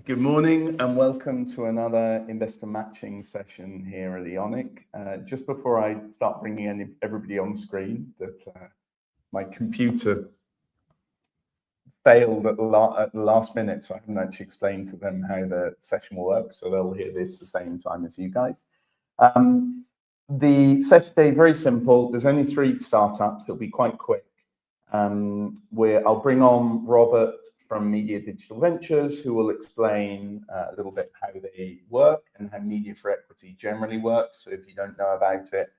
Good morning and welcome to another investor matching session here at Eoniq. Just before I start bringing everybody on screen, that my computer failed at the last minute, so I haven't actually explained to them how the session will work, so they'll hear this the same time as you guys. The session today, very simple. There's only 3 startups. It'll be quite quick. I'll bring on Robert from Media Digital Ventures, who will explain a little bit how they work and how Media for Equity generally works. So if you don't know about it,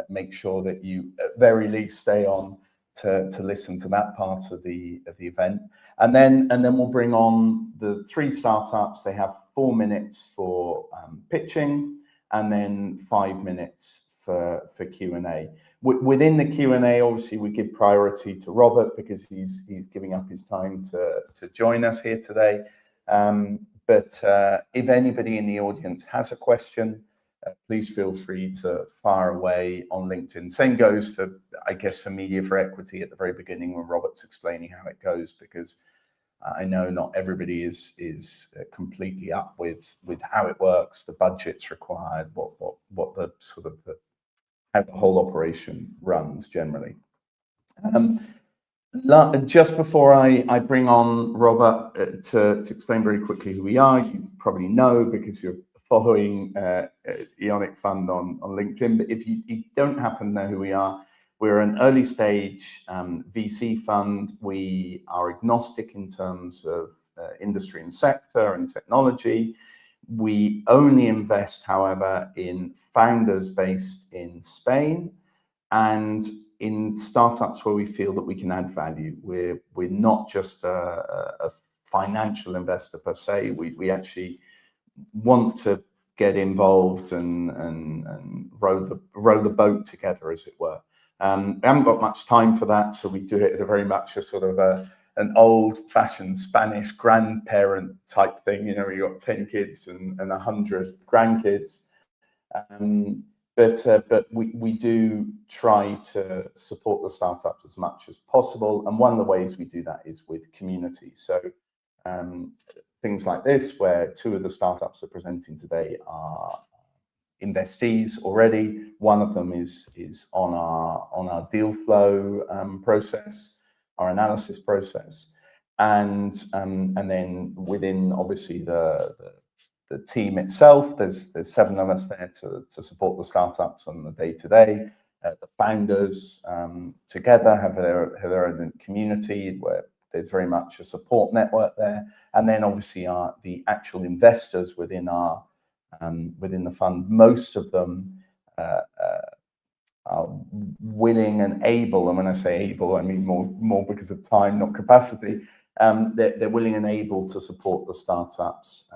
make sure that you at very least stay on to listen to that part of the event. And then we'll bring on the 3 startups. They have 4 minutes for pitching and then 5 minutes for Q&A. Within the Q&A, obviously, we give priority to Robert because he's giving up his time to join us here today. But if anybody in the audience has a question, please feel free to fire away on LinkedIn. Same goes for, I guess, for Media for Equity at the very beginning when Robert's explaining how it goes, because I know not everybody is completely up with how it works, the budgets required, what the sort of how the whole operation runs generally. Just before I bring on Robert to explain very quickly who we are, you probably know because you're following Eoniq.fund on LinkedIn, but if you don't happen to know who we are, we're an early stage VC fund. We are agnostic in terms of industry and sector and technology. We only invest, however, in founders based in Spain and in startups where we feel that we can add value. We're not just a financial investor per se. We actually want to get involved and row the boat together, as it were. We haven't got much time for that, so we do it at a very much a sort of an old-fashioned Spanish grandparent type thing. You know, you got 10 kids and 100 grandkids. But we do try to support the startups as much as possible, and one of the ways we do that is with community. So things like this, where 2 of the startups are presenting today are investees already. One of them is on our deal flow process, our analysis process, and then within obviously the team itself, there's 7 of us there to support the startups on the day-to-day. The founders together have their own community where there's very much a support network there, and then obviously the actual investors within the fund. Most of them are willing and able, and when I say able, I mean more because of time, not capacity. They're willing and able to support the startups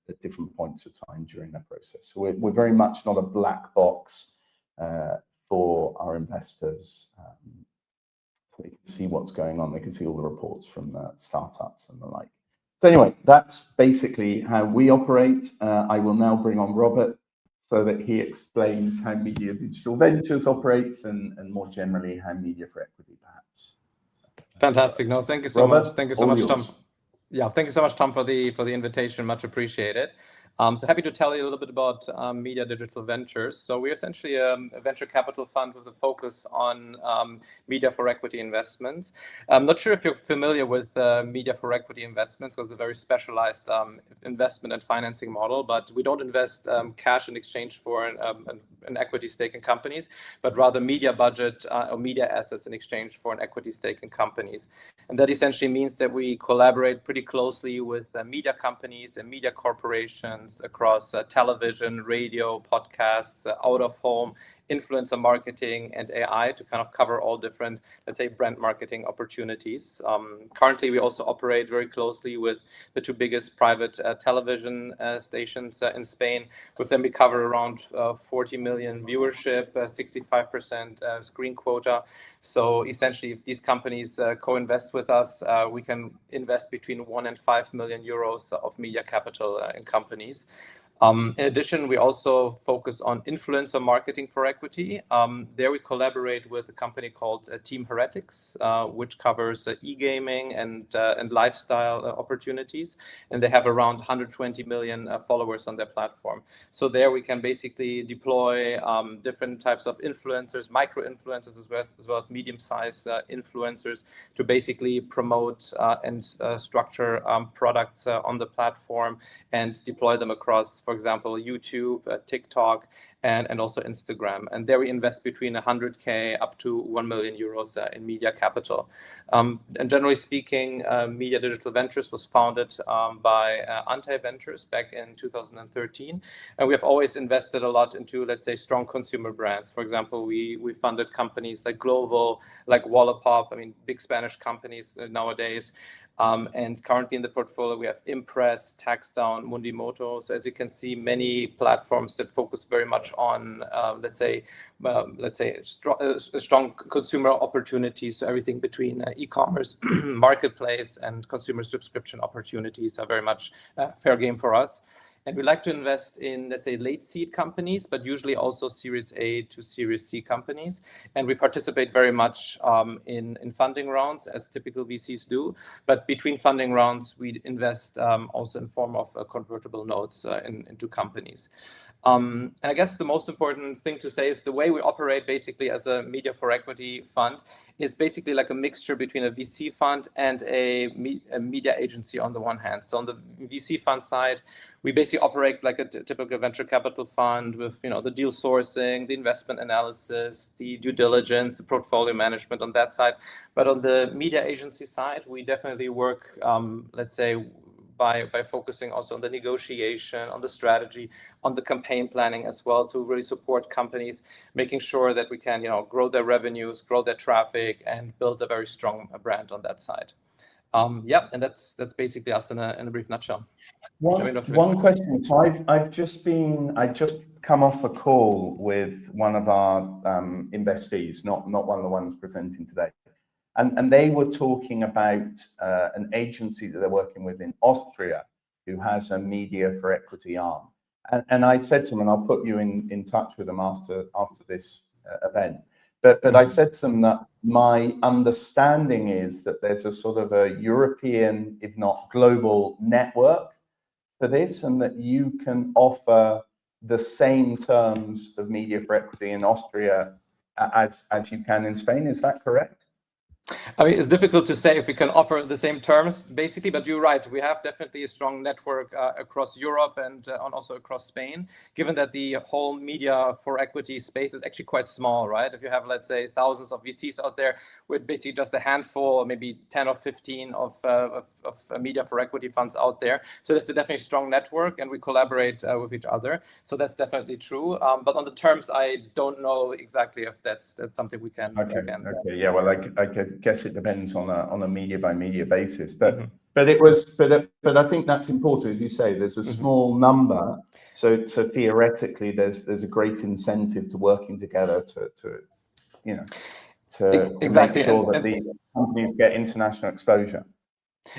at different points of time during that process. So we're very much not a black box for our investors. So they can see what's going on. They can see all the reports from the startups and the like. So anyway, that's basically how we operate. I will now bring on Robert so that he explains how Media Digital Ventures operates and more generally how Media for Equity perhaps. Fantastic. No, thank you so Robert, much. Thank you so much, Tom. Yours. Yeah, thank you so much, Tom, for the invitation. Much appreciated. So happy to tell you a little bit about Media Digital Ventures. So we're essentially a venture capital fund with a focus on media for equity investments. I'm not sure if you're familiar with media for equity investments, because it's a very specialized investment and financing model, but we don't invest cash in exchange for an equity stake in companies, but rather media budget or media assets in exchange for an equity stake in companies. And that essentially means that we collaborate pretty closely with media companies and media corporations across television, radio, podcasts, out of home, influencer marketing, and AI to kind of cover all different, let's say, brand marketing opportunities. Currently, we also operate very closely with the 2 biggest private television stations in Spain. With them, we cover around 40 million viewership, 65% screen quota. So essentially, if these companies co-invest with us, we can invest between 1 and 5 million euros of media capital in companies. In addition, we also focus on influencer marketing for equity. There we collaborate with a company called Team Heretics, which covers e-gaming and lifestyle opportunities. And they have around 120 million followers on their platform. So there we can basically deploy different types of influencers, micro-influencers as well as medium-sized influencers to basically promote and structure products on the platform and deploy them across, for example, YouTube, TikTok, and also Instagram. And there we invest between 100K up to 1 million euros in media capital. And generally speaking, Media Digital Ventures was founded by Ventures back in 2013. And we have always invested a lot into, let's say, strong consumer brands. For example, we funded companies like Glovo, like Wallapop, I mean, big Spanish companies nowadays. And currently in the portfolio, we have Impress, Taxdown, Mundimoto. So as you can see, many platforms that focus very much on, let's say, strong consumer opportunities. So everything between e-commerce, marketplace, and consumer subscription opportunities are very much fair game for us. And we like to invest in, let's say, late seed companies, but usually also Series A to Series C companies. And we participate very much in funding rounds, as typical VCs do. But between funding rounds, we invest also in form of convertible notes into companies. And I guess the most important thing to say is the way we operate basically as a media for equity fund is basically like a mixture between a VC fund and a media agency on the one hand. So on the VC fund side, we basically operate like a typical venture capital fund with, the deal sourcing, the investment analysis, the due diligence, the portfolio management on that side. But on the media agency side, we definitely work, let's say, by focusing also on the negotiation, on the strategy, on the campaign planning as well, to really support companies, making sure that we can, grow their revenues, grow their traffic, and build a very strong brand on that side. And that's basically us in a brief nutshell. One question. So I just come off a call with one of our investees, not one of the ones presenting today. And they were talking about an agency that they're working with in Austria who has a media for equity arm. And I said to them, and I'll put you in touch with them after this event. But I said to them that my understanding is that there's a sort of a European, if not global, network for this, and that you can offer the same terms of media for equity in Austria as you can in Spain. Is that correct? I mean, it's difficult to say if we can offer the same terms, basically, but you're right. We have definitely a strong network across Europe and also across Spain, given that the whole media for equity space is actually quite small, right? If you have, let's say, thousands of VCs out there with basically just a handful, maybe 10 or 15 of media for equity funds out there. So there's definitely a strong network, and we collaborate with each other. So that's definitely true. But on the terms, I don't know exactly if that's something we can. Okay. Yeah. Well, I guess it depends on a media by media basis, but I think that's important, as you say. There's a small number, so theoretically there's a great incentive to working together to exactly. make sure that the companies get international exposure.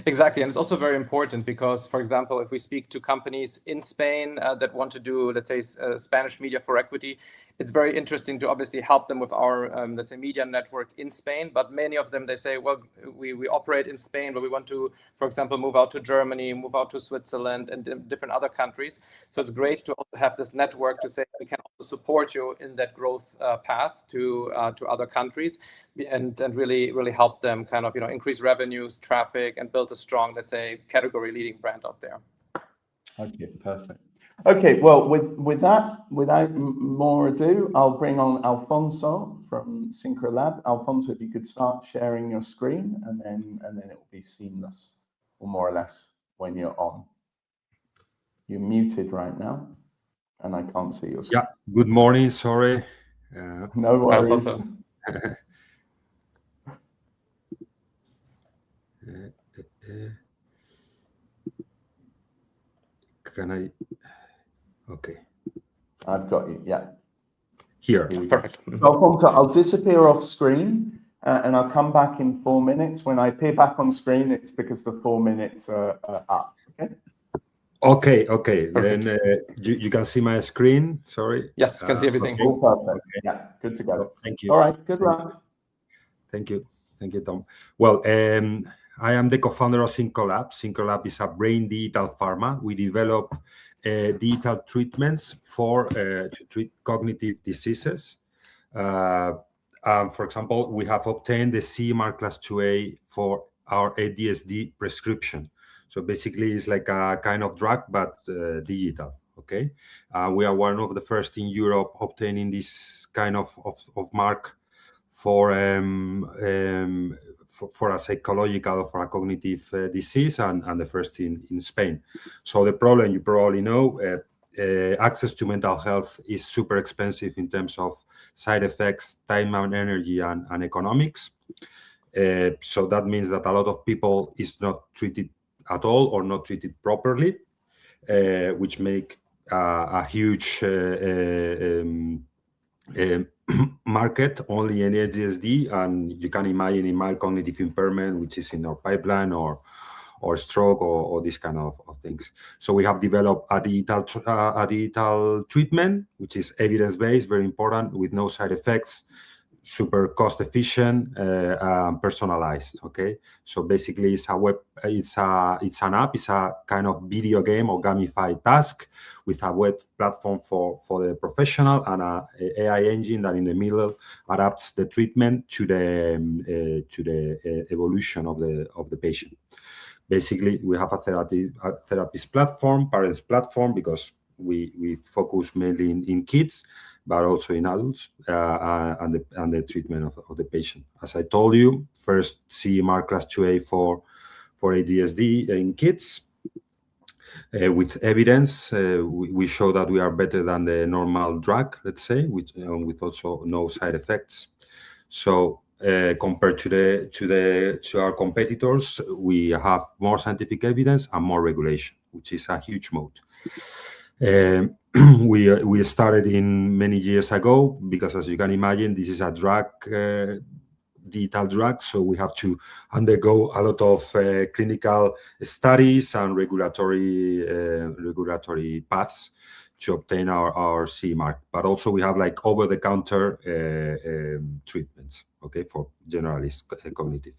Exactly. And it's also very important because, for example, if we speak to companies in Spain that want to do, let's say, Spanish media for equity, it's very interesting to obviously help them with our, let's say, media network in Spain. But many of them, they say, well, we operate in Spain, but we want to, for example, move out to Germany, move out to Switzerland and different other countries. So it's great to also have this network to say we can also support you in that growth path to other countries and really help them kind of, increase revenues, traffic, and build a strong, let's say, category leading brand out there. Okay, perfect. Okay, well, with that, without more ado, I'll bring on Alfonso from Sincrolab. Alfonso, if you could start sharing your screen, and then it will be seamless, or more or less, when you're on. You're muted right now, and I can't see your screen. Yeah. Good morning. Sorry. No worries. Can I? Okay. I've got you. Yeah. Here. Perfect. So, Alfonso, I'll disappear off screen and I'll come back in 4 minutes. When I appear back on screen, it's because the 4 minutes are up. Okay. Okay. Perfect. Then you can see my screen. Sorry. Yes, can see everything. All perfect. Okay. Yeah, good to go. Thank you. All right, good luck. Thank you, Tom. Well, I am the co-founder of Sincrolab. Sincrolab is a brain digital pharma. We develop digital treatments to treat cognitive diseases. For example, we have obtained the CE mark class 2A for our ADSD prescription. So basically, it's like a kind of drug, but digital. Okay, we are one of the first in Europe obtaining this kind of mark for a psychological, for a cognitive disease, and the first in Spain. So the problem, you probably know, access to mental health is super expensive in terms of side effects, time and energy, and economics. So that means that a lot of people is not treated at all or not treated properly, which make a huge market only in ADSD, and you can imagine in mild cognitive impairment, which is in our pipeline, or stroke, or this kind of things. So we have developed a digital treatment, which is evidence-based, very important, with no side effects, super cost efficient, personalized. Okay, so basically it's an app, it's a kind of video game or gamified task with a web platform for the professional, and a AI engine that in the middle adapts the treatment to the evolution of the patient. Basically, we have a therapist platform, parents platform, because we focus mainly in kids, but also in adults, and the treatment of the patient. As I told you, first CE mark class 2A for ADSD in kids. With evidence, we show that we are better than the normal drug, let's say, with also no side effects. So compared to our competitors, we have more scientific evidence and more regulation, which is a huge moat. We started in many years ago because, as you can imagine, this is a drug, digital drug, so we have to undergo a lot of clinical studies and regulatory paths to obtain our CE mark. But also we have like over-the-counter treatments, okay, for generalist cognitive.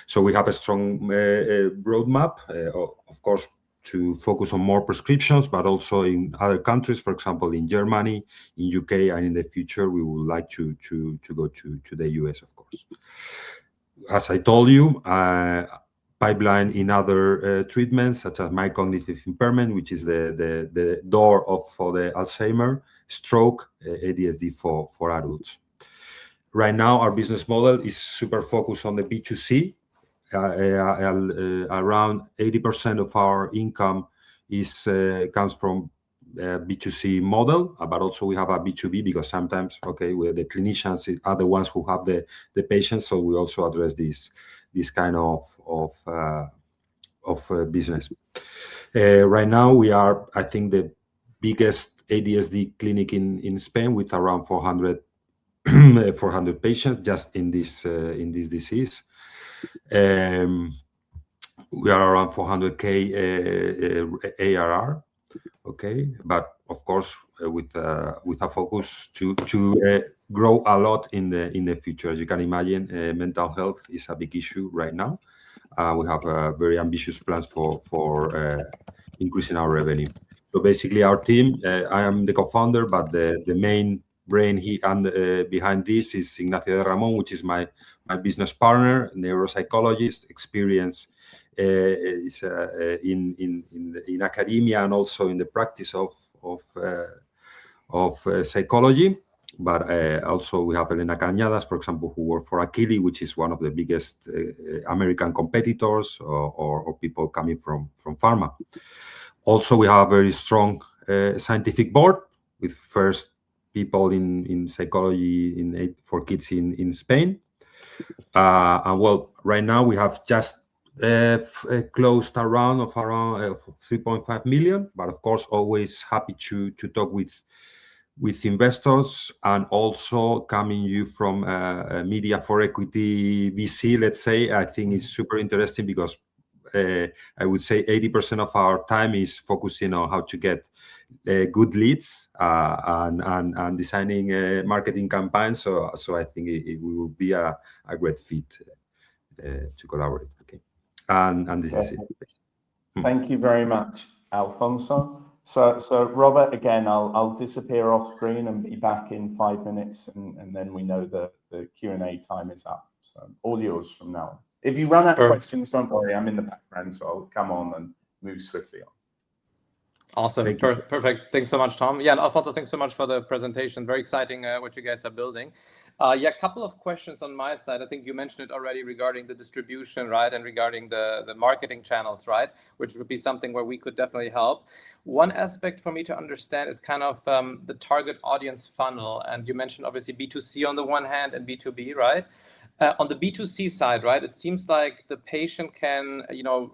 So we have a strong roadmap, of course, to focus on more prescriptions, but also in other countries, for example, in Germany, in UK, and in the future, we would like to go to the US, of course. As I told you, pipeline in other treatments, such as mild cognitive impairment, which is the door for the Alzheimer, stroke, ADSD for adults. Right now, our business model is super focused on the B2C. Around 80% of our income comes from B2C model, but also we have a B2B, because sometimes, okay, where the clinicians are the ones who have the patients, so we also address this kind of business. Right now, we are, I think, the biggest ADSD clinic in Spain, with around 400 patients just in this disease. We are around 400K ARR, okay, but of course with a focus to grow a lot in the future. As you can imagine, mental health is a big issue right now. We have very ambitious plans for increasing our revenue. So basically, our team, I am the co-founder, but the main brain behind this is Ignacio de Ramon, which is my business partner, neuropsychologist, experience is in academia and also in the practice of psychology. But also we have Elena Cañadas, for example, who work for Akili, which is one of the biggest American competitors, or people coming from pharma. Also, we have a very strong scientific board with first people in psychology for kids in Spain. And well, right now we have just closed a round of around 3.5 million, but of course always happy to talk with investors, and also coming you from media for equity VC, let's say. I think it's super interesting because I would say 80% of our time is focusing on how to get good leads and designing marketing campaigns. So I think it will be a great fit to collaborate. Okay, and this is it. Thank you very much, Alfonso. So Robert, again, I'll disappear off screen and be back in 5 minutes, and then we know the Q&A time is up. So all yours from now on. If you run out of questions, don't worry, I'm in the background, so I'll come on and move swiftly on. Awesome. Perfect. Thanks so much, Tom. Yeah, and Alfonso, thanks so much for the presentation. Very exciting what you guys are building. Yeah, a couple of questions on my side. I think you mentioned it already regarding the distribution, right? And regarding the marketing channels, right? Which would be something where we could definitely help. One aspect for me to understand is kind of the target audience funnel. And you mentioned obviously B2C on the one hand and B2B, right? On the B2C side, right, it seems like the patient can,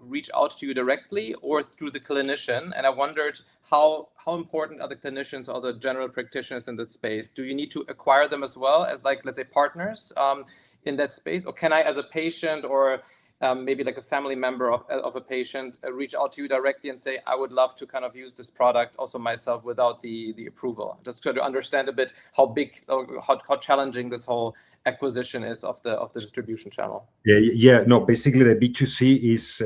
reach out to you directly or through the clinician. And I wondered how important are the clinicians or the general practitioners in this space? Do you need to acquire them as well as, like, let's say, partners in that space? Or can I, as a patient or maybe like a family member of a patient, reach out to you directly and say, I would love to kind of use this product also myself without the approval? Just to understand a bit how big or how challenging this whole acquisition is of the distribution channel. Yeah. No, basically the B2C is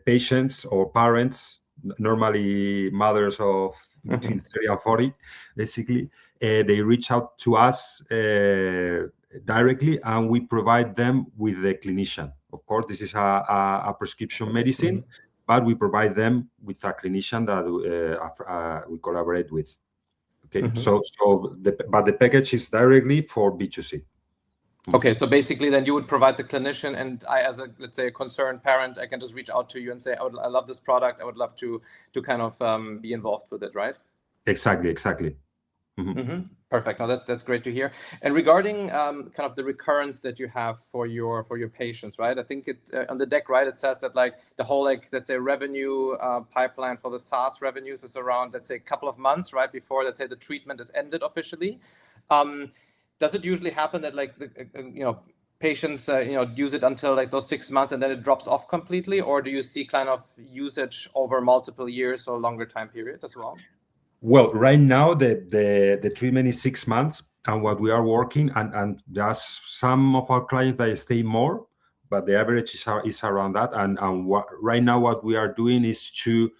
patients or parents, normally mothers of between 30 and 40, basically. They reach out to us directly, and we provide them with the clinician. Of course, this is a prescription medicine, but we provide them with a clinician that we collaborate with. Okay, but the package is directly for B2C. Okay, so basically then you would provide the clinician, and I, as a, let's say, a concerned parent, I can just reach out to you and say, I love this product. I would love to kind of be involved with it, right? Exactly. Perfect. Now that's great to hear. And regarding kind of the recurrence that you have for your patients, right? I think it on the deck, right, it says that like the whole, like, let's say, revenue pipeline for the SaaS revenues is around, let's say, a couple of months, right, before, let's say, the treatment is ended officially. Does it usually happen that like the patients use it until like those 6 months and then it drops off completely, or do you see kind of usage over multiple years or longer time period as well? Well, right now the treatment is 6 months, and what we are working, and there's some of our clients that stay more, but the average is around that. And right now what we are doing is to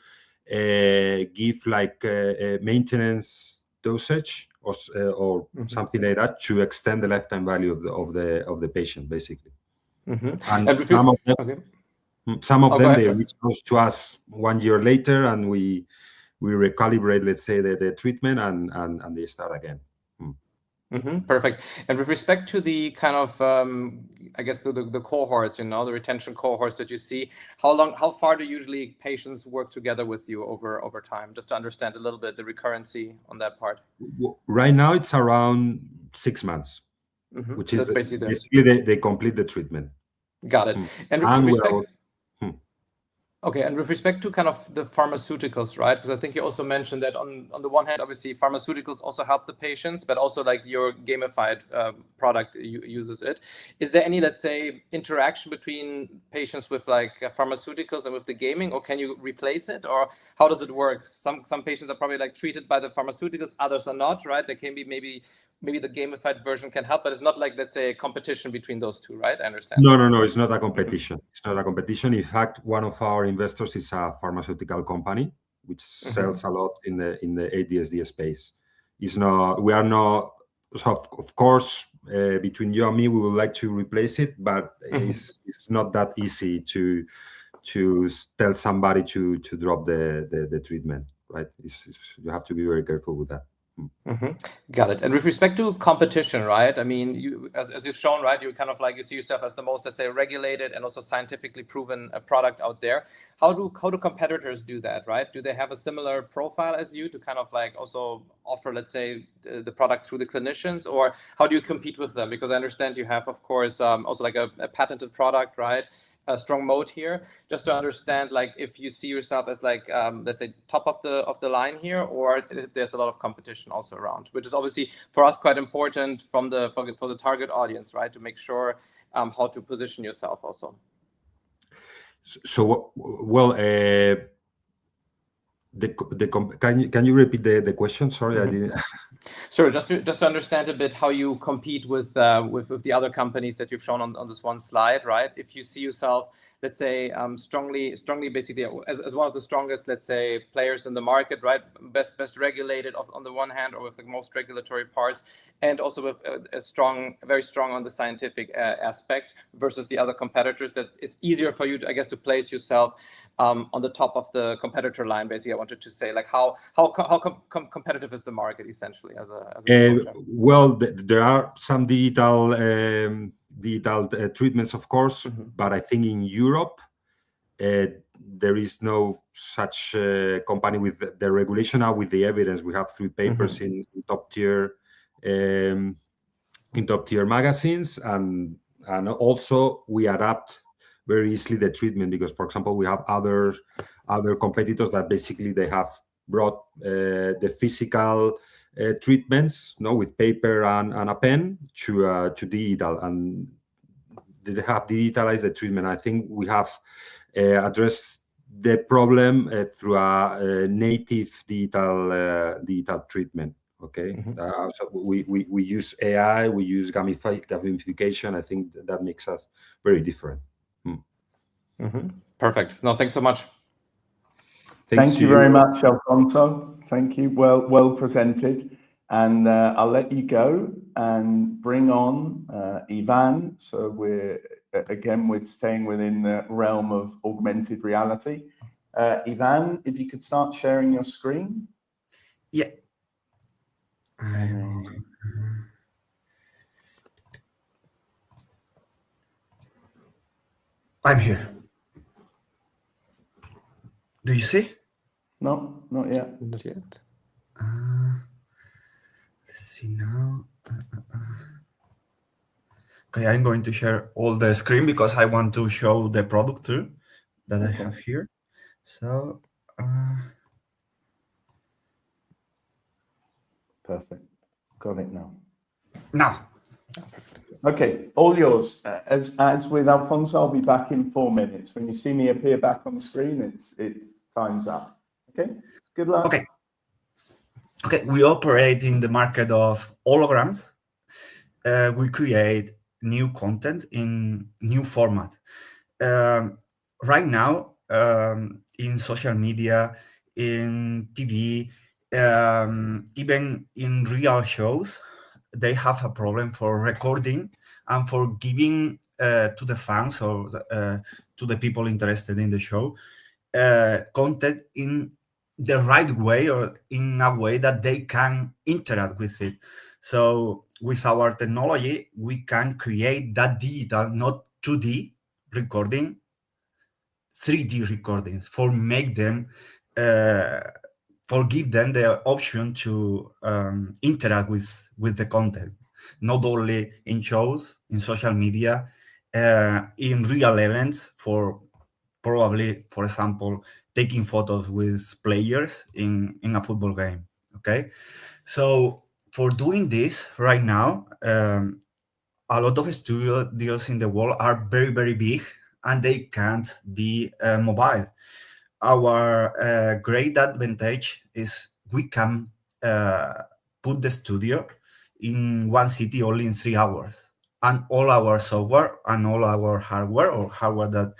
give like a maintenance dosage or something like that to extend the lifetime value of the patient, basically. And some of them they reach out to us 1 year later, and we recalibrate, let's say, the treatment, and they start again. Perfect. And with respect to the kind of, I guess, the cohorts, the retention cohorts that you see, how far do usually patients work together with you over time? Just to understand a little bit the recurrency on that part. Right now it's around 6 months, which is basically they complete the treatment. Got it. And with respect to kind of the pharmaceuticals, right? Because I think you also mentioned that on the one hand, obviously, pharmaceuticals also help the patients, but also like your gamified product uses it. Is there any, let's say, interaction between patients with like pharmaceuticals and with the gaming, or can you replace it, or how does it work? Some patients are probably like treated by the pharmaceuticals, others are not, right? There can be maybe the gamified version can help, but it's not like, let's say, a competition between those two, right? I understand. No, it's not a competition. It's not a competition. In fact, one of our investors is a pharmaceutical company which sells a lot in the ADSD space. We are not, of course, between you and me, we would like to replace it, but it's not that easy to tell somebody to drop the treatment, right? You have to be very careful with that. Got it. And with respect to competition, right? I mean, you, as you've shown, right, you kind of like, you see yourself as the most, let's say, regulated and also scientifically proven product out there. How do competitors do that, right? Do they have a similar profile as you to kind of like also offer, let's say, the product through the clinicians, or how do you compete with them? Because I understand you have, of course, also like a patented product, right? A strong moat here, just to understand, like, if you see yourself as like, let's say, top of the line here, or if there's a lot of competition also around, which is obviously for us quite important for the target audience, right? To make sure how to position yourself also. So well, can you repeat the question? Sorry, I didn't. Sure. Just to understand a bit how you compete with the other companies that you've shown on this one slide, right? If you see yourself, let's say, strongly basically as one of the strongest, let's say, players in the market, right? Best regulated on the one hand, or with the most regulatory parts, and also with very strong on the scientific aspect versus the other competitors, that it's easier for you, I guess, to place yourself on the top of the competitor line. Basically, I wanted to say, like, how competitive is the market essentially as a well, there are some digital treatments, of course, but I think in Europe there is no such company with the regulation now. With the evidence, we have 3 papers in top tier magazines, and also we adapt very easily the treatment, because, for example, we have other competitors that basically they have brought the physical treatments, with paper and a pen to digital, and they have digitalized the treatment. I think we have addressed the problem through a native digital treatment. Okay, so we use AI, we use gamification. I think that makes us very different. Perfect. No, thanks so much. Thank you very much, Alfonso. Thank you. Well presented. And I'll let you go and bring on Ivan. So we're staying within the realm of augmented reality. Ivan, if you could start sharing your screen. Yeah. I'm here. Do you see? No, not yet. Not yet. Let's see now. Okay, I'm going to share all the screen because I want to show the product too that I have here. So, perfect. Got it now. Now. Okay, all yours. As with Alfonso, I'll be back in 4 minutes. When you see me appear back on screen, it's time's up. Okay, good luck. Okay, we operate in the market of holograms. We create new content in new format. Right now, in social media, in TV, even in real shows, they have a problem for recording and for giving to the fans or to the people interested in the show content in the right way, or in a way that they can interact with it. So with our technology, we can create that digital, not 2D recording, 3D recordings, give them the option to interact with the content, not only in shows, in social media, in real events, for probably, for example, taking photos with players in a football game. Okay, so for doing this right now, a lot of studios in the world are very, very big, and they can't be mobile. Our great advantage is we can put the studio in one city only in 3 hours, and all our software and all our hardware, or hardware that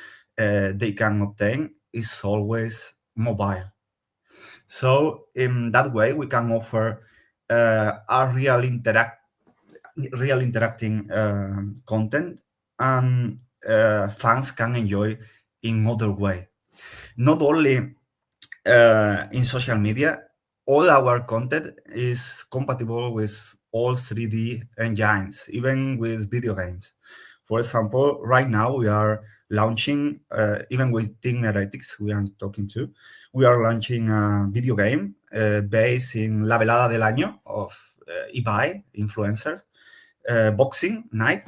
they can obtain, is always mobile. So in that way, we can offer a real interacting content, and fans can enjoy in other way. Not only in social media, all our content is compatible with all 3D engines, even with video games. For example, right now we are launching, even with Techneretics we are talking to, we are launching a video game based in La Velada del Año of eBay influencers, boxing night,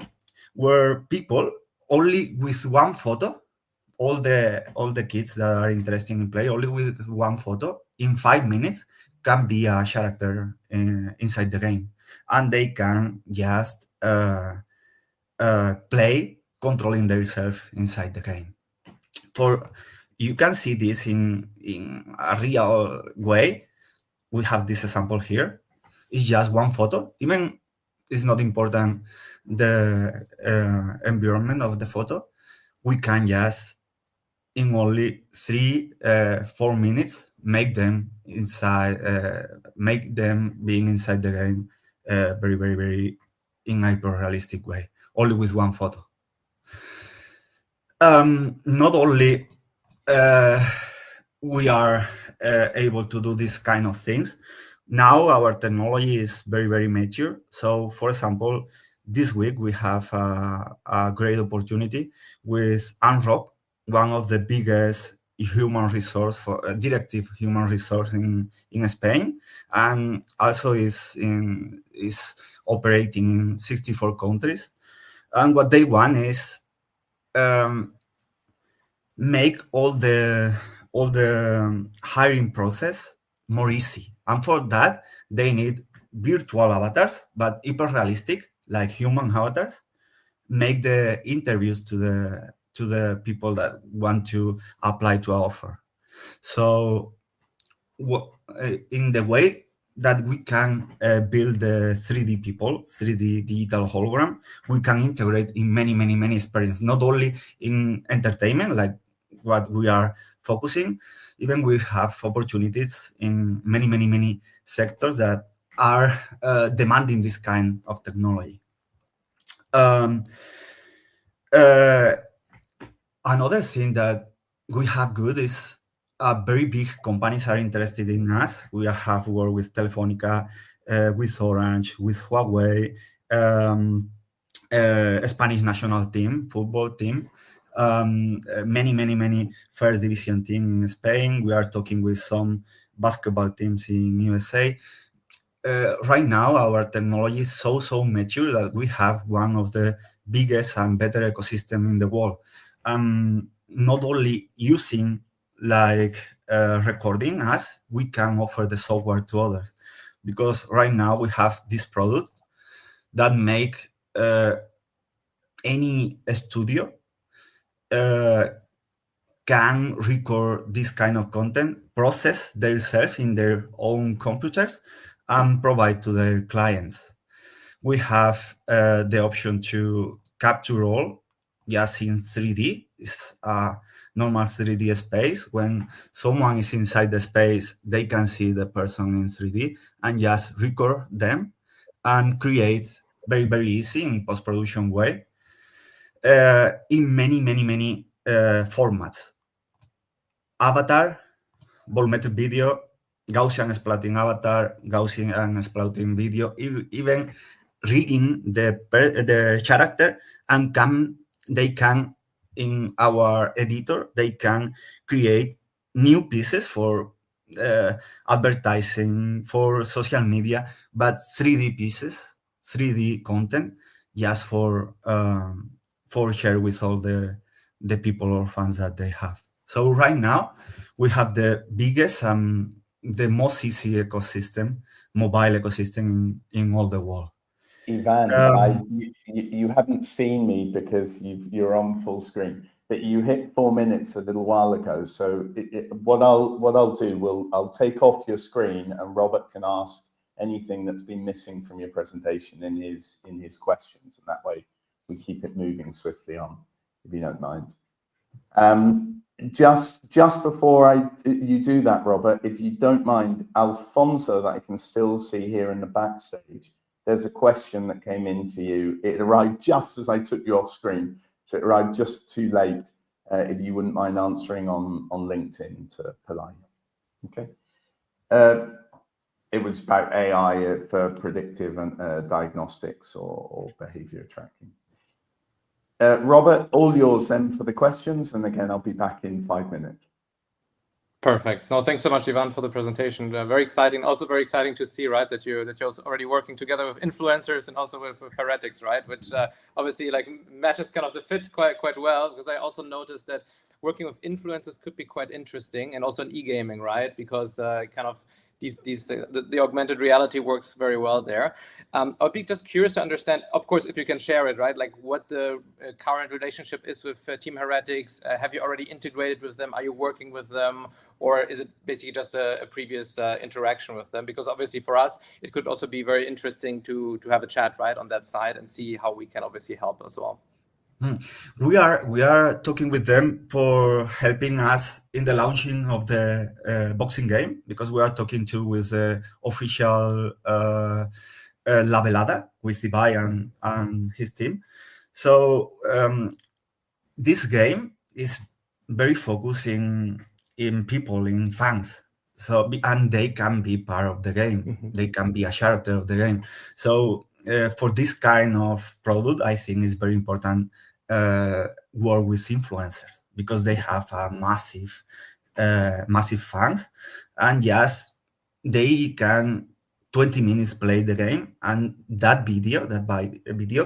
where people only with one photo, all the kids that are interested in play, only with one photo, in 5 minutes, can be a character inside the game, and they can just play controlling themselves inside the game. you can see this in a real way. We have this example here. It's just one photo. Even it's not important the environment of the photo. We can just in only 3-4 minutes make them being inside the game very, very, very in a hyper-realistic way, only with one photo. Not only we are able to do this kind of things, now our technology is very, very mature. So, for example, this week we have a great opportunity with Untitled, one of the biggest human resource for directive human resource in Spain, and also is operating in 64 countries. And what they want is make all the hiring process more easy, and for that they need virtual avatars, but hyper realistic, like human avatars, make the interviews to the people that want to apply to our offer. So in the way that we can build the 3D people, 3D digital hologram, we can integrate in many experiences, not only in entertainment, like what we are focusing. Even we have opportunities in many sectors that are demanding this kind of technology. Another thing that we have good is very big companies are interested in us. We have worked with Telefónica, with Orange, with Huawei, Spanish national team, football team, many first division team in Spain. We are talking with some basketball teams in USA. Right now, our technology is so mature that we have one of the biggest and better ecosystem in the world. Not only using like recording us, we can offer the software to others, because right now we have this product that make any studio can record this kind of content, process themselves in their own computers, and provide to their clients. We have the option to capture all just in 3D. It's a normal 3D space. When someone is inside the space, they can see the person in 3D and just record them and create very easy in post-production way in many formats. Avatar, volumetric video, Gaussian splattering avatar, Gaussian splattering video, even reading the character, and they can in our editor, they can create new pieces for advertising, for social media, but 3D pieces, 3D content, just for share with all the people or fans that they have. So right now we have the biggest the most easy ecosystem, mobile ecosystem in all the world. Ivan, you haven't seen me because you're on full screen, but you hit 4 minutes a little while ago. So what I'll do, I'll take off your screen, and Robert can ask anything that's been missing from your presentation in his questions, and that way we keep it moving swiftly on, if you don't mind. Just before you do that, Robert, if you don't mind, Alfonso, that I can still see here in the backstage, there's a question that came in for you. It arrived just as I took you off screen, so it arrived just too late. If you wouldn't mind answering on LinkedIn to Pelaya. Okay. It was about AI for predictive and diagnostics or behavior tracking. Robert, all yours then for the questions, and again, I'll be back in 5 minutes. Perfect. No, thanks so much, Ivan, for the presentation. Very exciting. Also very exciting to see, right, that you're already working together with influencers and also with heretics, right, which obviously like matches kind of the fit quite well, because I also noticed that working with influencers could be quite interesting, and also in e-gaming, right, because kind of the augmented reality works very well there. I'd be just curious to understand, of course, if you can share it, right? Like what the current relationship is with Team Heretics. Have you already integrated with them? Are you working with them? Or is it basically just a previous interaction with them? Because obviously for us, it could also be very interesting to have a chat, right, on that side and see how we can obviously help as well. We are talking with them for helping us in the launching of the boxing game, because we are talking with the official La Velada with Ibai and his team. So this game is very focused in people, in fans. So, and they can be part of the game. They can be a character of the game. So for this kind of product, I think it's very important work with influencers, because they have a massive fans, and yes, they can 20 minutes play the game, and that video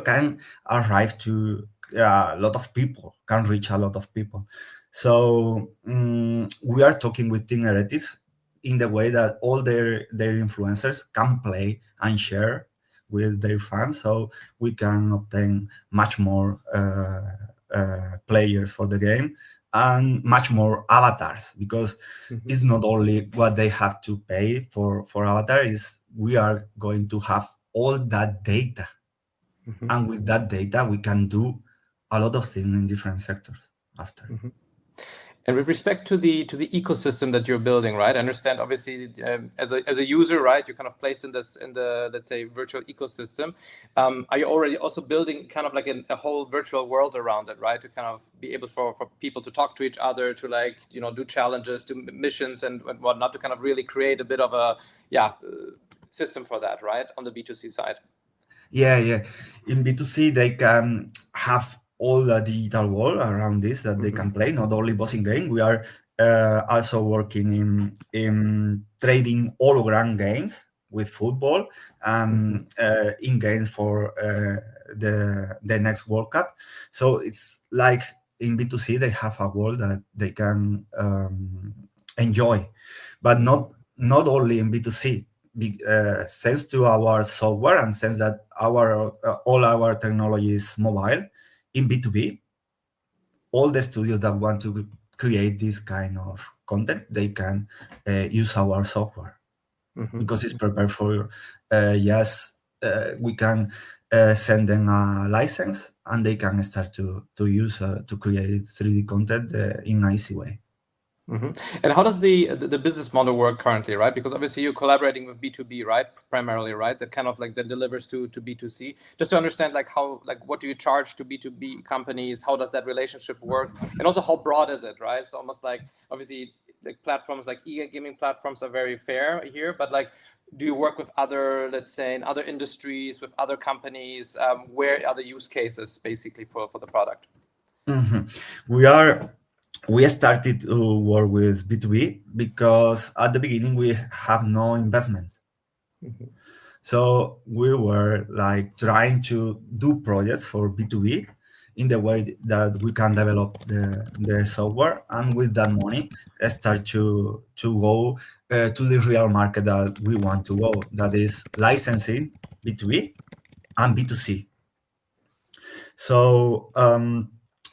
can arrive to a lot of people, can reach a lot of people. So we are talking with Team Heretics in the way that all their influencers can play and share with their fans, so we can obtain much more players for the game and much more avatars, because it's not only what they have to pay for avatar, is we are going to have all that data, and with that data we can do a lot of things in different sectors after. And with respect to the ecosystem that you're building, right? I understand, obviously, as a user, right, you're kind of placed in the let's say virtual ecosystem. Are you already also building kind of like a whole virtual world around it, right? To kind of be able for people to talk to each other, to like do challenges, do missions and whatnot, to kind of really create a bit of a system for that, right? On the B2C side. Yeah. In B2C, they can have all the digital world around this that they can play, not only boxing game. We are also working in trading hologram games with football, in games for the next World Cup. So it's like in B2C, they have a world that they can enjoy, but not only in B2C. Thanks to our software and thanks that all our technology is mobile, in B2B, all the studios that want to create this kind of content, they can use our software, because it's prepared for we can send them a license and they can start to use to create 3D content in an easy way. And how does the business model work currently, right? Because obviously you're collaborating with B2B, right? Primarily, right? That kind of like that delivers to B2C. Just to understand like how, like what do you charge to B2B companies? How does that relationship work? And also how broad is it, right? It's almost like obviously like platforms like e-gaming platforms are very fair here, but like do you work with other, let's say, in other industries, with other companies? Where are the use cases basically for the product? We started to work with B2B because at the beginning we have no investment. So we were like trying to do projects for B2B in the way that we can develop the software, and with that money start to go to the real market that we want to go, that is licensing B2B and B2C. So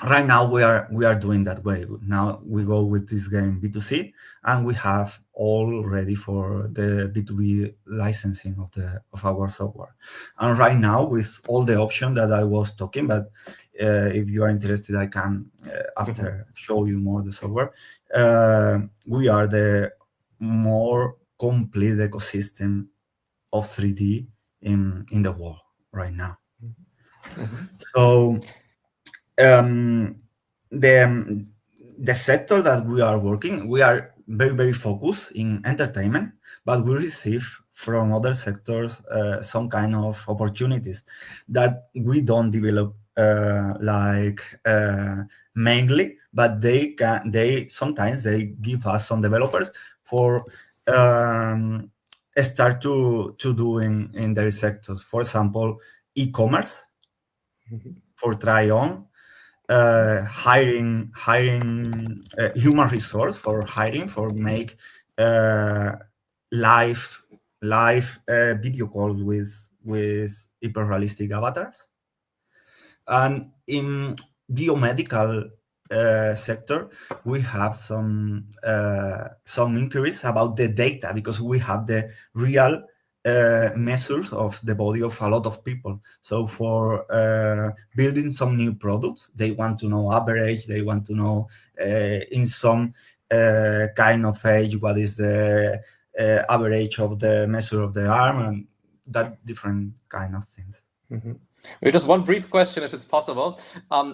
right now we are doing that way. Now we go with this game B2C, and we have all ready for the B2B licensing of our software. And right now with all the options that I was talking, but if you are interested, I can after show you more the software. We are the more complete ecosystem of 3D in the world right now. So the sector that we are working, we are very, very focused in entertainment, but we receive from other sectors some kind of opportunities that we don't develop mainly, but they sometimes they give us some developers for start to do in their sectors. For example, e-commerce for try on. Hiring human resource for hiring, for make live video calls with hyper-realistic avatars. And in biomedical sector, we have some inquiries about the data, because we have the real measures of the body of a lot of people. So for building some new products, they want to know average, they want to know in some kind of age what is the average of the measure of the arm, and that different kind of things. Mm-hmm. Just one brief question, if it's possible,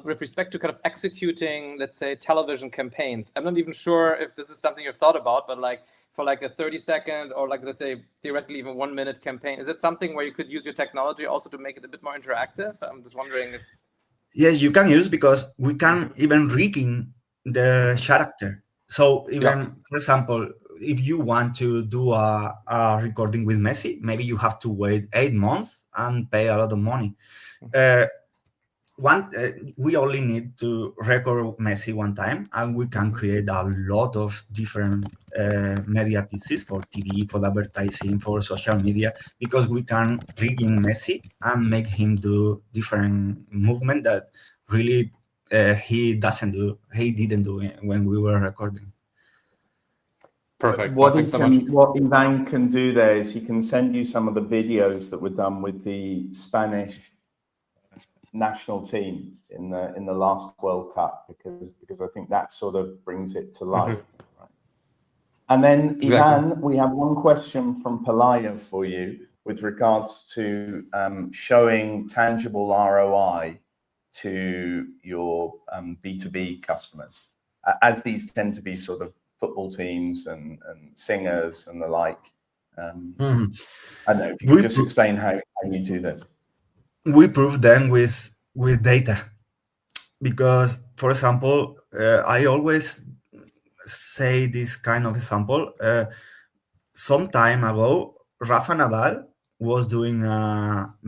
with respect to kind of executing, let's say, television campaigns. I'm not even sure if this is something you've thought about, but like for like a 30-second or like, let's say, theoretically even 1 minute campaign, is it something where you could use your technology also to make it a bit more interactive? I'm just wondering if... Yes, you can use, because we can even rigging the character. So even, for example, if you want to do a recording with Messi, maybe you have to wait 8 months and pay a lot of money. We only need to record Messi one time, and we can create a lot of different media pieces for TV, for advertising, for social media, because we can rigging Messi and make him do different movement that really he didn't do when we were recording. Perfect. What Ivan can do there is he can send you some of the videos that were done with the Spanish national team in the last World Cup, because I think that sort of brings it to life. Mm-hmm. Right? And then Exactly. Ivan, we have one question from Pelaya for you with regards to showing tangible ROI to your B2B customers, as these tend to be sort of football teams and singers and the like. I don't know if you could just explain how you do this. We prove them with data, because, for example, I always say this kind of example. Some time ago, Rafa Nadal was doing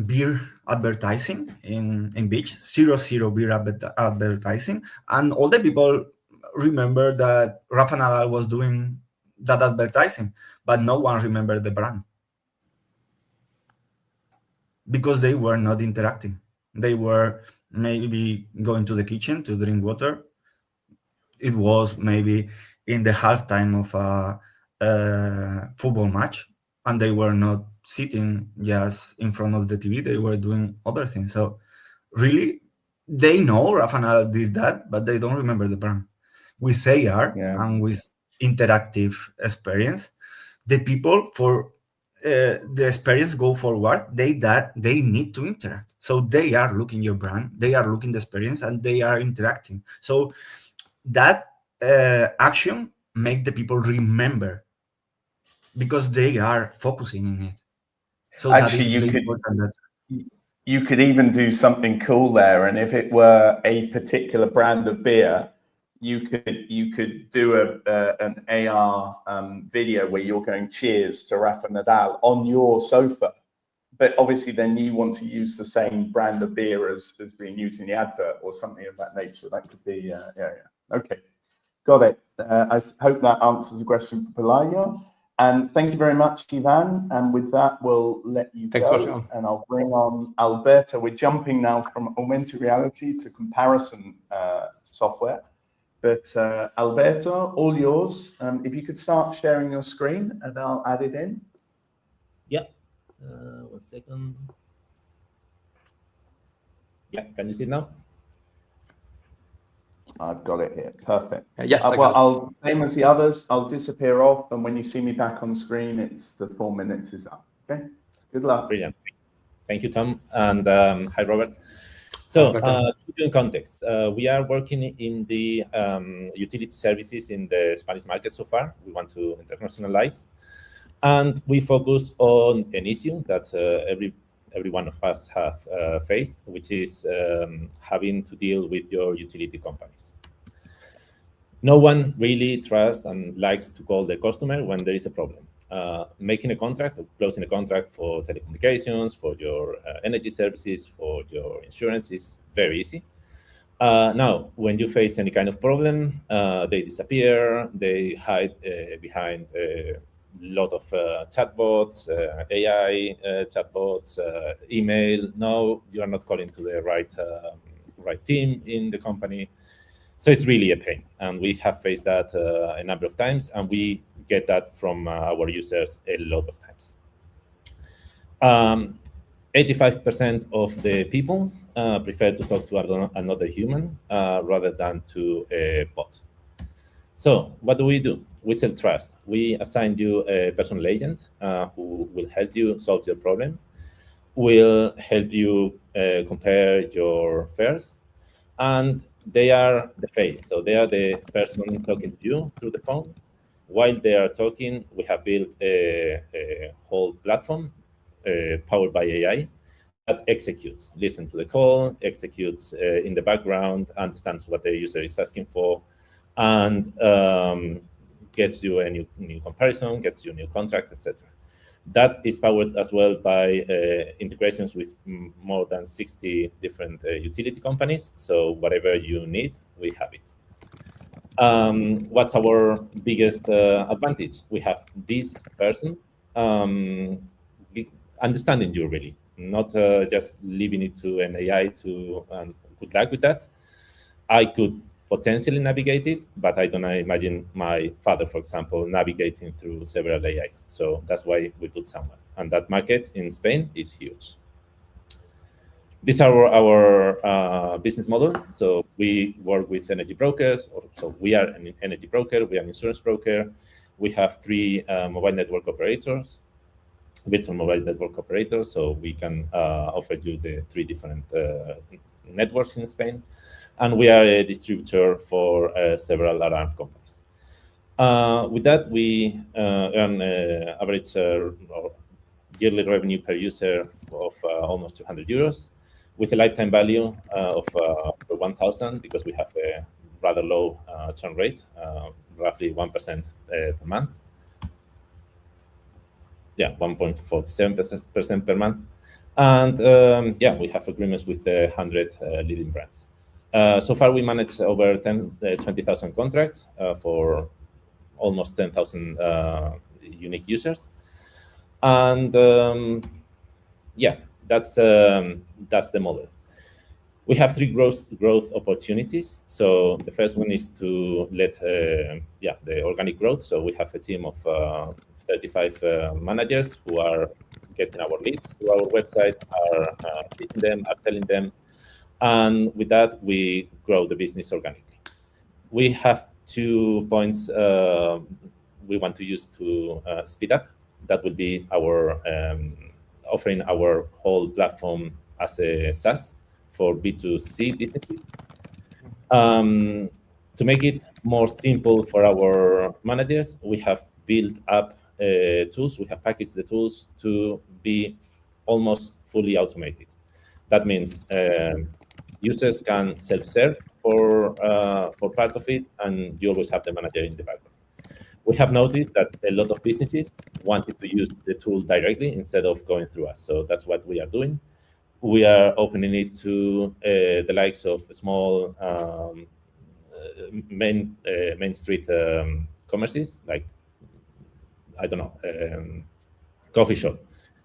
beer advertising in beach, 0-0 beer advertising, and all the people remember that Rafa Nadal was doing that advertising, but no one remembered the brand, because they were not interacting. They were maybe going to the kitchen to drink water. It was maybe in the halftime of a football match, and they were not sitting just in front of the TV. They were doing other things. So really, they know Rafa Nadal did that, but they don't remember the brand. With AR and with interactive experience, the people for the experience go forward, they need to interact. So they are looking your brand, they are looking the experience, and they are interacting. So that action make the people remember, because they are focusing in it. So actually, that is important. That you could even do something cool there, and if it were a particular brand of beer, you could do an AR video where you're going cheers to Rafa Nadal on your sofa, but obviously then you want to use the same brand of beer as being used in the advert or something of that nature. That could be okay, got it. I hope that answers the question for Pelaya. And thank you very much, Ivan. And with that, we'll let you go. And I'll bring on Alberto. We're jumping now from augmented reality to comparison software. But Alberto, all yours. If you could start sharing your screen, and I'll add it in. Yeah. 1 second. Yeah, can you see it now? I've got it here. Perfect. Yes. I'll same as the others. I'll disappear off, and when you see me back on screen, it's the 4 minutes is up. Okay. Good luck. Brilliant. Thank you, Tom, and hi, Robert. So, to give you context, we are working in the utility services in the Spanish market so far. We want to internationalize, and we focus on an issue that every one of us have faced, which is having to deal with your utility companies. No one really trusts and likes to call the customer when there is a problem. Making a contract or closing a contract for telecommunications, for your energy services, for your insurance is very easy. Now, when you face any kind of problem, they disappear, they hide behind lot of chatbots, AI chatbots, email. No, you are not calling to the right team in the company. So it's really a pain, and we have faced that a number of times, and we get that from our users a lot of times. 85% of the people prefer to talk to another human rather than to a bot. So what do? We sell trust. We assign you a personal agent who will help you solve your problem, will help you compare your fares, and they are the face. So they are the person talking to you through the phone. While they are talking, we have built a whole platform powered by AI that executes, listens to the call, executes in the background, understands what the user is asking for, and gets you a new comparison, gets you a new contract, etc. That is powered as well by integrations with more than 60 different utility companies. So whatever you need, we have it. What's our biggest advantage? We have this person understanding you really, not just leaving it to an AI to good luck with that. I could potentially navigate it, but I don't imagine my father, for example, navigating through several AIs. So that's why we put someone. And that market in Spain is huge. This is our business model. So we work with energy brokers. So we are an energy broker. We are an insurance broker. We have 3 mobile network operators, virtual mobile network operators. So we can offer you the 3 different networks in Spain. And we are a distributor for several alarm companies. With that, we earn average yearly revenue per user of almost 200 euros, with a lifetime value of 1,000, because we have a rather low churn rate, roughly 1% per month. Yeah, 1.47% per month. And yeah, we have agreements with 100 leading brands. So far, we managed over 20,000 contracts for almost 10,000 unique users. And yeah, that's the model. We have 3 growth opportunities. So the first one is to let the organic growth. So we have a team of 35 managers who are getting our leads to our website, are hitting them, are telling them. And with that, we grow the business organically. We have 2 points we want to use to speed up. That would be our offering our whole platform as a SaaS for B2C businesses. To make it more simple for our managers, we have built up tools. We have packaged the tools to be almost fully automated. That means users can self-serve for part of it, and you always have the manager in the background. We have noticed that a lot of businesses wanted to use the tool directly instead of going through us. So that's what we are doing. We are opening it to the likes of small main street commerces, like, I don't know, coffee shop.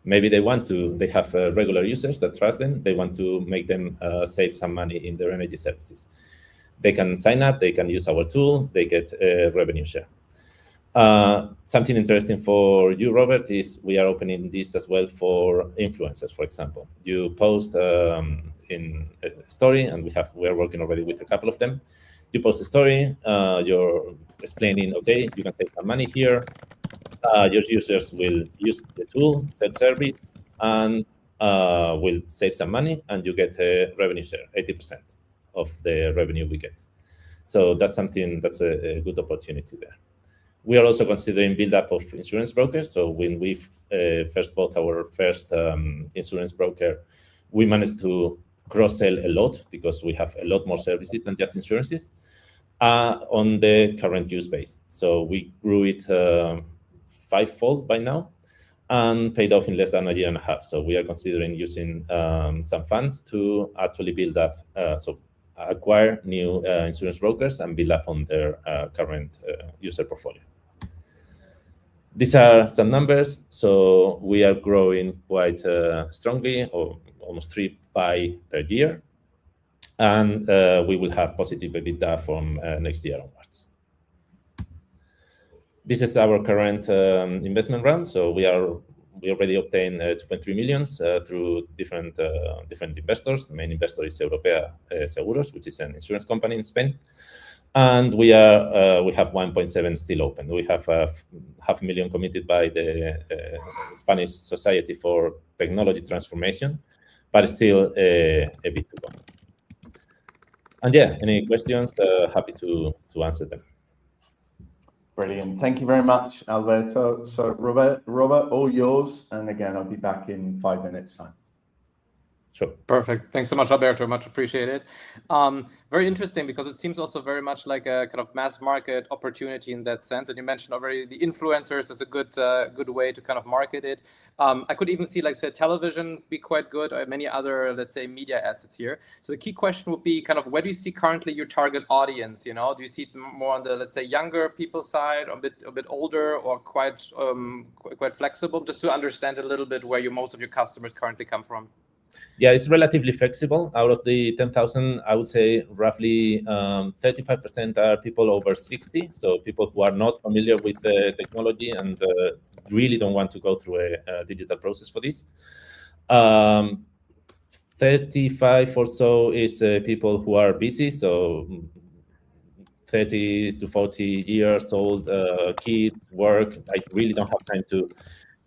Maybe they have regular users that trust them. They want to make them save some money in their energy services. They can sign up, they can use our tool, they get a revenue share. Something interesting for you, Robert, is we are opening this as well for influencers, for example. You post in a story, and we are working already with a couple of them. You post a story, you're explaining, okay, you can save some money here. Your users will use the tool, self-service, and will save some money, and you get a revenue share, 80% of the revenue we get. So that's something that's a good opportunity there. We are also considering build-up of insurance brokers. So when we first bought our first insurance broker, we managed to cross-sell a lot because we have a lot more services than just insurances on the current use base. So we grew it 5-fold by now and paid off in less than a year and a half. So we are considering using some funds to actually build up, acquire new insurance brokers and build up on their current user portfolio. These are some numbers. So we are growing quite strongly, or almost 3 by per year. And we will have positive EBITDA from next year onwards. This is our current investment round. So we already obtained 2.3 million through different investors. The main investor is Europea Seguros, which is an insurance company in Spain. And we have 1.7 still open. We have 500,000 committed by the Spanish Society for Technology Transformation, but still a bit to go. And yeah, any questions? Happy to answer them. Brilliant. Thank you very much, Alberto. So Robert, all yours. And again, I'll be back in 5 minutes' time. Sure. Perfect. Thanks so much, Alberto. Much appreciated. Very interesting, because it seems also very much like a kind of mass market opportunity in that sense. And you mentioned already the influencers is a good way to kind of market it. I could even see, like, say, television be quite good, or many other, let's say, media assets here. So the key question would be kind of, where do you see currently your target audience? You know, do you see it more on the, let's say, younger people side, or a bit older, or quite flexible? Just to understand a little bit where most of your customers currently come from. Yeah, it's relatively flexible. Out of the 10,000, I would say roughly 35% are people over 60. So people who are not familiar with the technology and really don't want to go through a digital process for this. 35 or so is people who are busy. So 30 to 40 years old, kids, work. I really don't have time to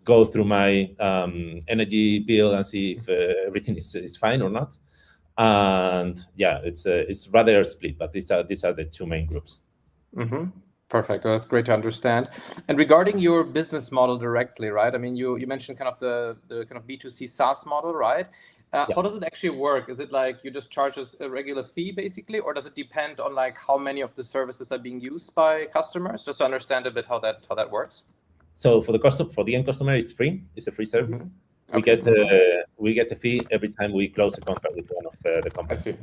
go through my energy bill and see if everything is fine or not. And yeah, it's rather split, but these are the two main groups. Mm-hmm. Perfect. Well, that's great to understand. And regarding your business model directly, right? I mean, you mentioned kind of the kind of B2C SaaS model, right? Yeah. How does it actually work? Is it like you just charge us a regular fee basically, or does it depend on like how many of the services are being used by customers? Just to understand a bit how that works. So for the end customer, it's free. It's a free service. Mm-hmm. Okay. We get a fee every time we close a contract with one of the companies. I see.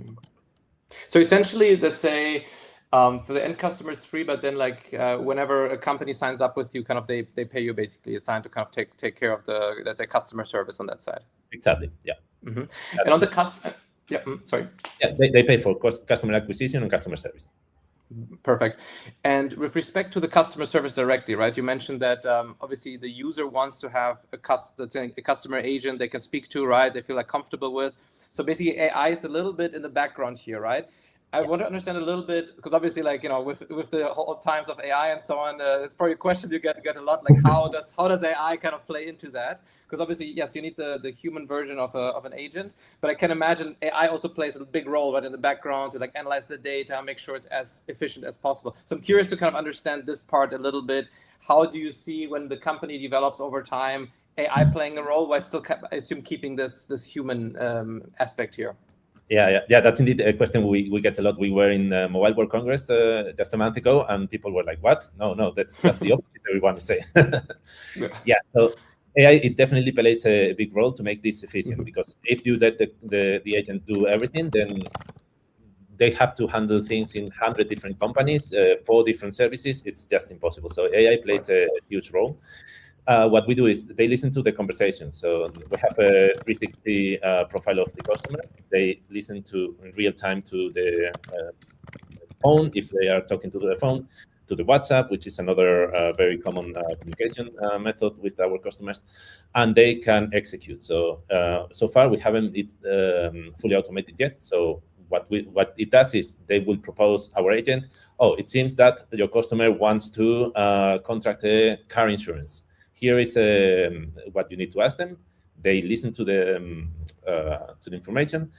So essentially, let's say for the end customer, it's free, but then like whenever a company signs up with you, kind of they pay you basically a sign to kind of take care of the, let's say, customer service on that side. Exactly. Yeah. Mm-hmm. And on the customer, yeah. Sorry. Yeah, they pay for customer acquisition and customer service. Perfect. And with respect to the customer service directly, right? You mentioned that obviously the user wants to have a customer agent they can speak to, right? They feel like comfortable with. So basically AI is a little bit in the background here, right? I want to understand a little bit, because obviously, like, you know, with the whole times of AI and so on, it's probably a question you get a lot, like how does AI kind of play into that? Because obviously, yes, you need the human version of an agent, but I can imagine AI also plays a big role, right, in the background to like analyze the data, make sure it's as efficient as possible. So I'm curious to kind of understand this part a little bit. How do you see, when the company develops over time, AI playing a role while still, I assume, keeping this human aspect here? Yeah. That's indeed a question we get a lot. We were in Mobile World Congress just a month ago, and people were like, "What? No, that's the opposite we want to say." Yeah. So AI, it definitely plays a big role to make this efficient, because if you let the agent do everything, then they have to handle things in 100 different companies, 4 different services. It's just impossible. So AI plays a huge role. What we do is they listen to the conversation. So we have a 360 profile of the customer. They listen to in real time to the phone, if they are talking to the phone, to the WhatsApp, which is another very common communication method with our customers, and they can execute. So so far we haven't fully automated yet. So what it does is they will propose our agent. Oh, it seems that your customer wants to contract a car insurance. Here is what you need to ask them. They listen to the information,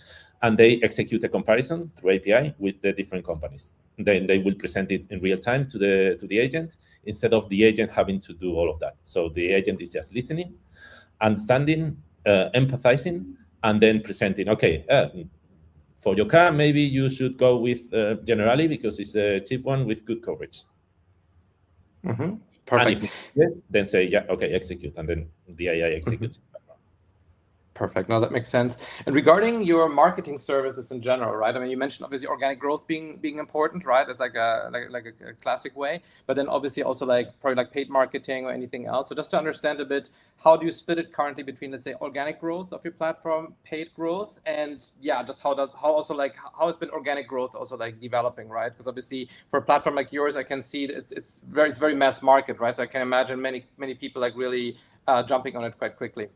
and they execute a comparison through API with the different companies. Then they will present it in real time to the agent, instead of the agent having to do all of that. So the agent is just listening, understanding, empathizing, and then presenting. Okay, for your car, maybe you should go with Generali because it's a cheap one with good coverage. Mm-hmm. Perfect. And if yes, then say, yeah, okay, execute, and then the AI executes. Perfect. No, that makes sense. And regarding your marketing services in general, right? I mean, you mentioned obviously organic growth being important, right? It's like a classic way, but then obviously also like probably like paid marketing or anything else. So just to understand a bit, how do you split it currently between, let's say, organic growth of your platform, paid growth, and yeah, just how has been organic growth also like developing, right? Because obviously for a platform like yours, I can see that it's very mass market, right? So I can imagine many people like really jumping on it quite quickly.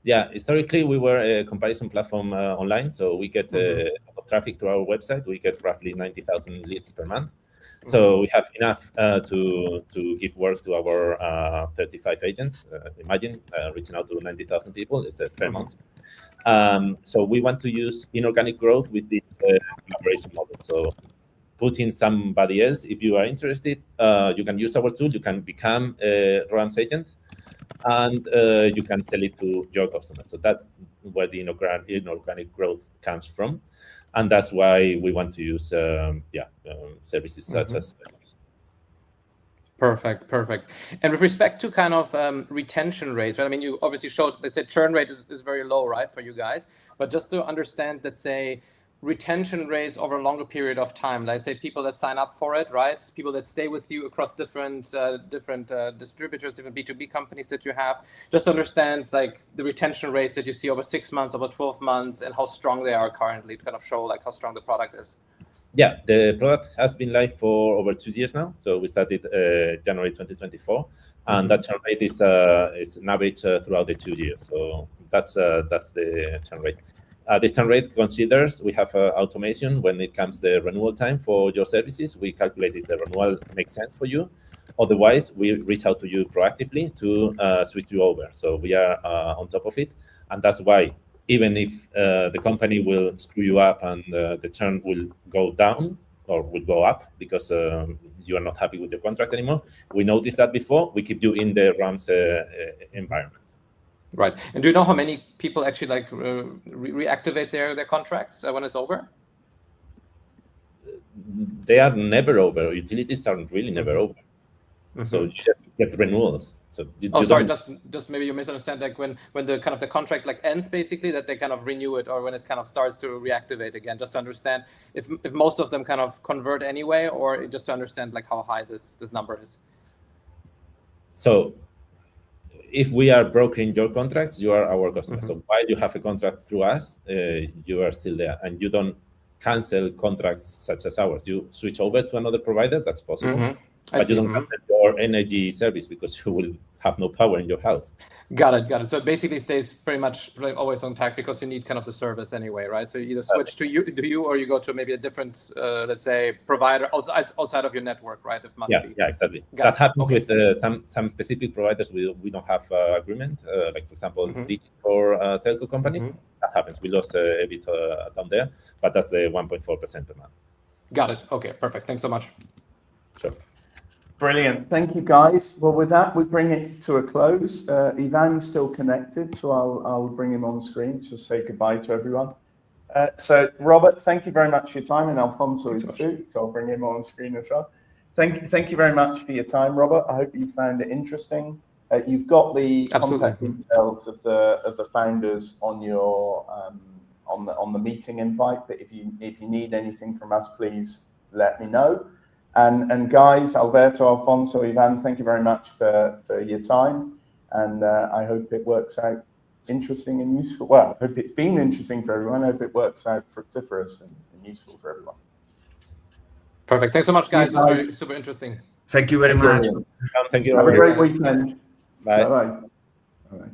Yeah, historically we were a comparison platform online, so we get a lot of traffic to our website. We get roughly 90,000 leads per month, so we have enough to give work to our 35 agents. Imagine reaching out to 90,000 people is a fair amount. So we want to use inorganic growth with this collaboration model. So put in somebody else. If you are interested, you can use our tool. You can become a RAMS agent, and you can sell it to your customers. So that's where the inorganic growth comes from, and that's why we want to use services such as. Perfect. And with respect to kind of retention rates, right? I mean, you obviously showed, let's say, churn rate is very low, right, for you guys. But just to understand, let's say, retention rates over a longer period of time, let's say people that sign up for it, right? People that stay with you across different distributors, different B2B companies that you have, just understand like the retention rates that you see over 6 months, over 12 months, and how strong they are currently to kind of show like how strong the product is. Yeah, the product has been live for over 2 years now. So we started January 2024, and that churn rate is an average throughout the 2 years. So that's the churn rate. The churn rate considers we have automation when it comes the renewal time for your services. We calculate if the renewal makes sense for you. Otherwise, we reach out to you proactively to switch you over. So we are on top of it, and that's why even if the company will screw you up and the churn will go down or will go up because you are not happy with your contract anymore, we noticed that before. We keep you in the RAMS environment. Right. And do you know how many people actually like reactivate their contracts when it's over? They are never over. Utilities are really never over. So you just get renewals. So sorry, just maybe you misunderstand. Like when the kind of the contract like ends, basically, that they kind of renew it, or when it kind of starts to reactivate again. Just to understand if most of them kind of convert anyway, or just to understand like how high this number is. So if we are brokering your contracts, you are our customer. So while you have a contract through us, you are still there, and you don't cancel contracts such as ours. You switch over to another provider, that's possible. But you don't cancel your energy service because you will have no power in your house. Got it. So it basically stays pretty much always on track because you need kind of the service anyway, right? So you either switch to you or you go to maybe a different, let's say, provider outside of your network, right? If must be. Yeah, exactly. That happens with some specific providers. We don't have agreement, like for example, for telco companies. That happens. We lost a bit down there, but that's the 1.4% per month. Got it. Okay, perfect. Thanks so much. Sure. Brilliant. Thank you, guys. Well, with that, we bring it to a close. Ivan's still connected, so I'll bring him on screen to say goodbye to everyone. So, Robert, thank you very much for your time, and Alfonso is too, so I'll bring him on screen as well. Thank you very much for your time, Robert. I hope you found it interesting. You've got the contact details of the founders on your on the meeting invite. But if you need anything from us, please let me know. And guys, Alberto, Alfonso, Ivan, thank you very much for your time. And I hope it works out interesting and useful. Well, I hope it's been interesting for everyone. I hope it works out fructiferous and useful for everyone. Perfect. Thanks so much, guys. It was very super interesting. Thank you very much. Thank you. Have a great weekend. Bye. Bye-bye. All right.